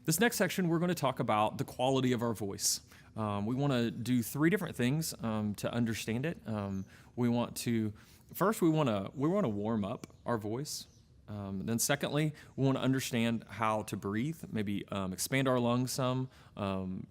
This next section, we're going to talk about the quality of our voice. We want to do three different things to understand it. We want to warm up our voice. Then secondly, we want to understand how to breathe, maybe expand our lungs some.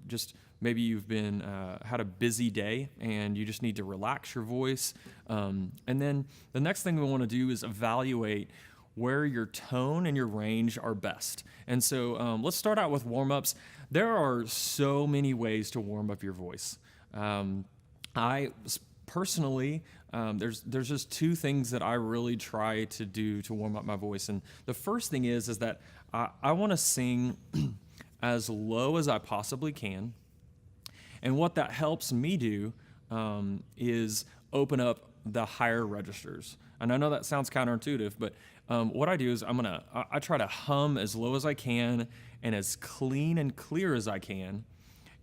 Just maybe you've been had a busy day and you just need to relax your voice. And then the next thing we want to do is evaluate where your tone and your range are best. And so let's start out with warm-ups. There are so many ways to warm up your voice. I personally, there's just two things that I really try to do to warm up my voice. And the first thing is that I want to sing as low as I possibly can. And what that helps me do is open up the higher registers. And I know that sounds counterintuitive, but what I do is I try to hum as low as I can and as clean and clear as I can.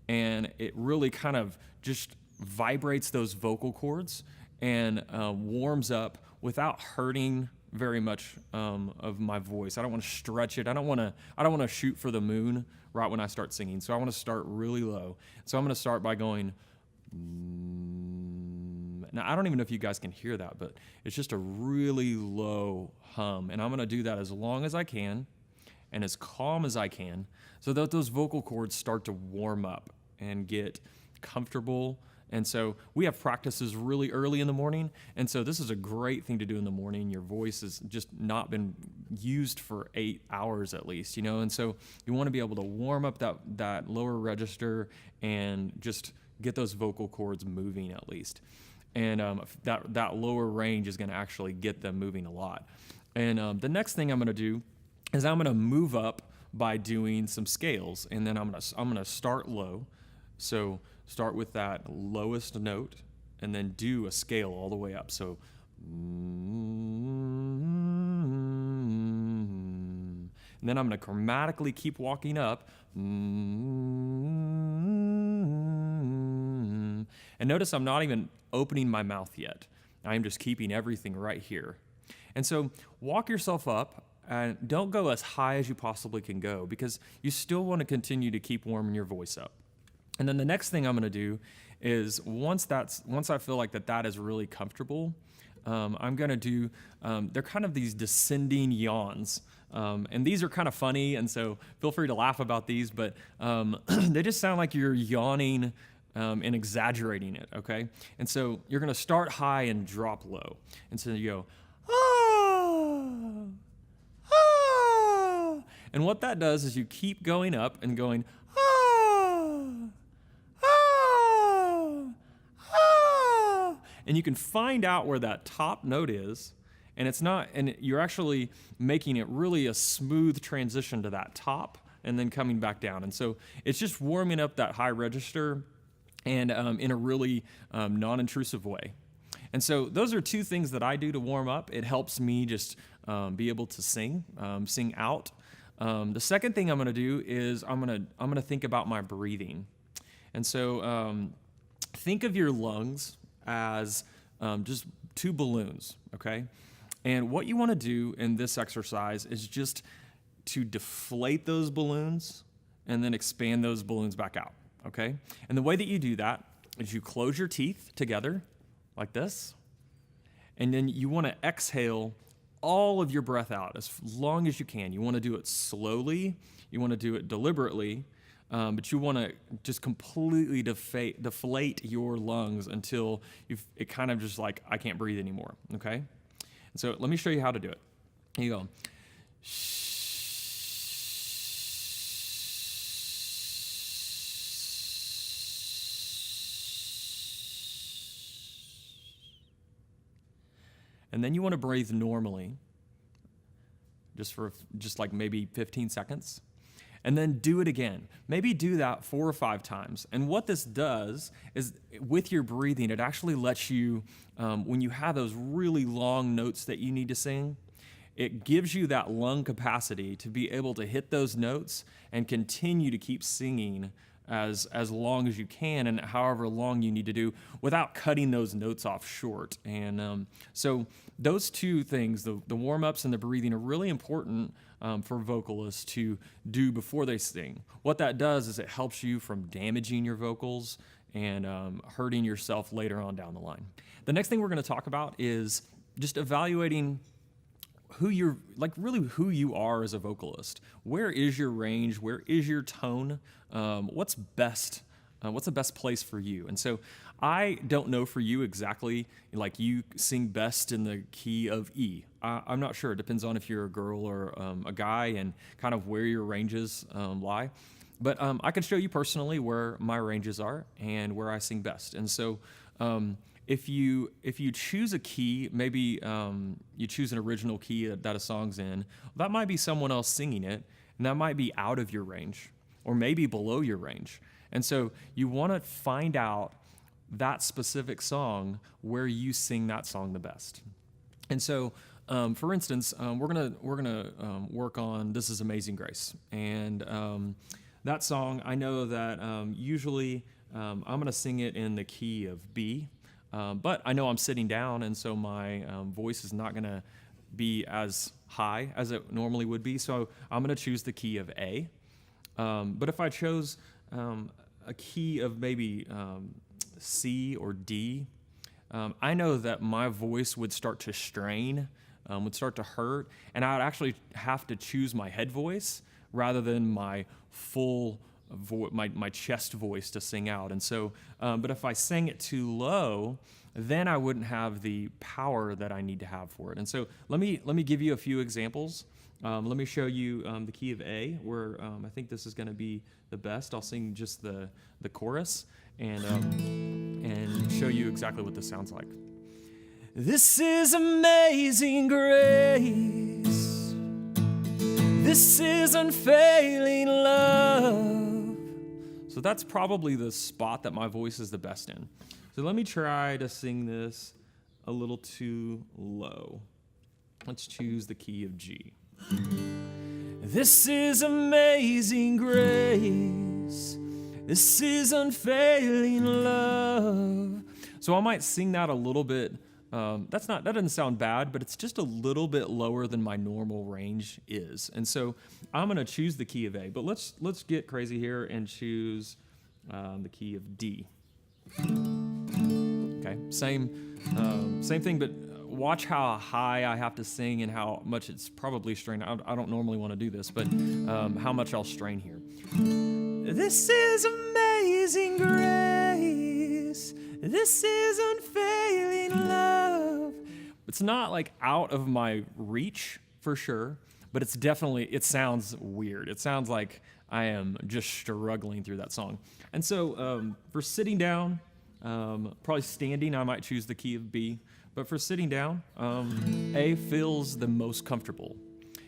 And it really kind of just vibrates those vocal cords and warms up without hurting very much of my voice. I don't want to stretch it. I don't want to shoot for the moon right when I start singing. So I want to start really low. So I'm going to start by going. Now, I don't even know if you guys can hear that, but it's just a really low hum. And I'm going to do that as long as I can and as calm as I can so that those vocal cords start to warm up and get comfortable. And so we have practices really early in the morning. And so this is a great thing to do in the morning. Your voice has just not been used for 8 hours at least, you know? And so you want to be able to warm up that lower register and just get those vocal cords moving at least. And that lower range is going to actually get them moving a lot. And the next thing I'm going to do is I'm going to move up by doing some scales. And then I'm going to start low. So start with that lowest note and then do a scale all the way up. So and then I'm going to chromatically keep walking up. And notice I'm not even opening my mouth yet. I'm just keeping everything right here. And so walk yourself up and don't go as high as you possibly can go because you still want to continue to keep warming your voice up. And then the next thing I'm going to do is once I feel like that is really comfortable, I'm going to do, they're kind of these descending yawns. And these are kind of funny, and so feel free to laugh about these, but they just sound like you're yawning and exaggerating it, okay? And so you're going to start high and drop low. And so you go, ah, ah. And what that does is you keep going up and going, ah, ah, ah. And you can find out where that top note is, and you're actually making it really a smooth transition to that top and then coming back down. And so it's just warming up that high register and in a really non-intrusive way. And so those are two things that I do to warm up. It helps me just be able to sing out. The second thing I'm going to do is I'm going to think about my breathing. And so think of your lungs as just two balloons, okay? And what you want to do in this exercise is just to deflate those balloons and then expand those balloons back out, okay? And the way that you do that is you close your teeth together like this, and then you want to exhale all of your breath out as long as you can. You want to do it slowly, you want to do it deliberately, but you want to just completely deflate your lungs until it kind of just like, I can't breathe anymore, okay? And so let me show you how to do it. Here you go. And then you want to breathe normally, just like maybe 15 seconds. And then do it again. Maybe do that 4 or 5 times. And what this does is with your breathing, it actually lets you, when you have those really long notes that you need to sing, it gives you that lung capacity to be able to hit those notes and continue to keep singing as long as you can and however long you need to do without cutting those notes off short. And so those two things, the warm-ups and the breathing, are really important for vocalists to do before they sing. What that does is it helps you from damaging your vocals and hurting yourself later on down the line. The next thing we're going to talk about is just evaluating who you're, like really who you are as a vocalist. Where is your range? Where is your tone? What's best? What's the best place for you? And so I don't know for you exactly, like you sing best in the key of E. I'm not sure. It depends on if you're a girl or a guy and kind of where your ranges lie. But I can show you personally where my ranges are and where I sing best. And so if you choose a key, maybe you choose an original key that a song's in, that might be someone else singing it, and that might be out of your range or maybe below your range. And so you want to find out that specific song where you sing that song the best. And so, for instance, we're gonna work on "This Is Amazing Grace," and that song I know that usually I'm gonna sing it in the key of B, but I know I'm sitting down, and so my voice is not gonna be as high as it normally would be. So I'm gonna choose the key of A. But if I chose a key of maybe C or D, I know that my voice would start to strain, would start to hurt, and I would actually have to choose my head voice rather than my full my chest voice to sing out. And so, but if I sang it too low, then I wouldn't have the power that I need to have for it. And so let me give you a few examples. Let me show you the key of A, where I think this is going to be the best. I'll sing just the chorus and show you exactly what this sounds like. This is amazing grace. This is unfailing love. So that's probably the spot that my voice is the best in. So let me try to sing this a little too low. Let's choose the key of G. This is amazing grace. This is unfailing love. So I might sing that a little bit. That doesn't sound bad, but it's just a little bit lower than my normal range is. And so I'm going to choose the key of A. But let's get crazy here and choose the key of D. Okay, same thing, but watch how high I have to sing and how much it's probably strained. I don't normally want to do this, but how much I'll strain here. This is amazing grace. This is unfailing love. It's not like out of my reach for sure, but it's definitely, it sounds weird. It sounds like I am just struggling through that song. And so for sitting down, probably standing, I might choose the key of B. But for sitting down, A feels the most comfortable.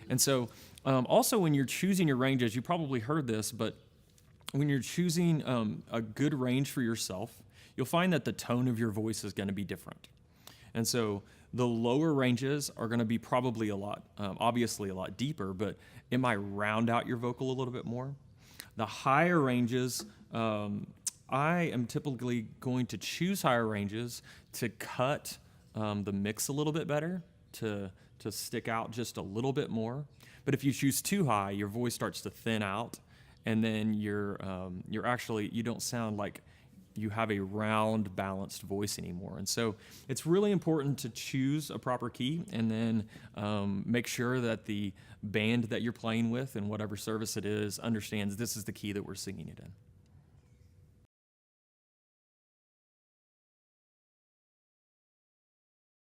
And so also when you're choosing your ranges, you probably heard this, but when you're choosing a good range for yourself, you'll find that the tone of your voice is going to be different. And so the lower ranges are going to be probably obviously a lot deeper, but it might round out your vocal a little bit more. The higher ranges, I am typically going to choose higher ranges to cut the mix a little bit better, to stick out just a little bit more. But if you choose too high, your voice starts to thin out, and then you don't sound like you have a round, balanced voice anymore. And so it's really important to choose a proper key and then make sure that the band that you're playing with and whatever service it is understands this is the key that we're singing it in.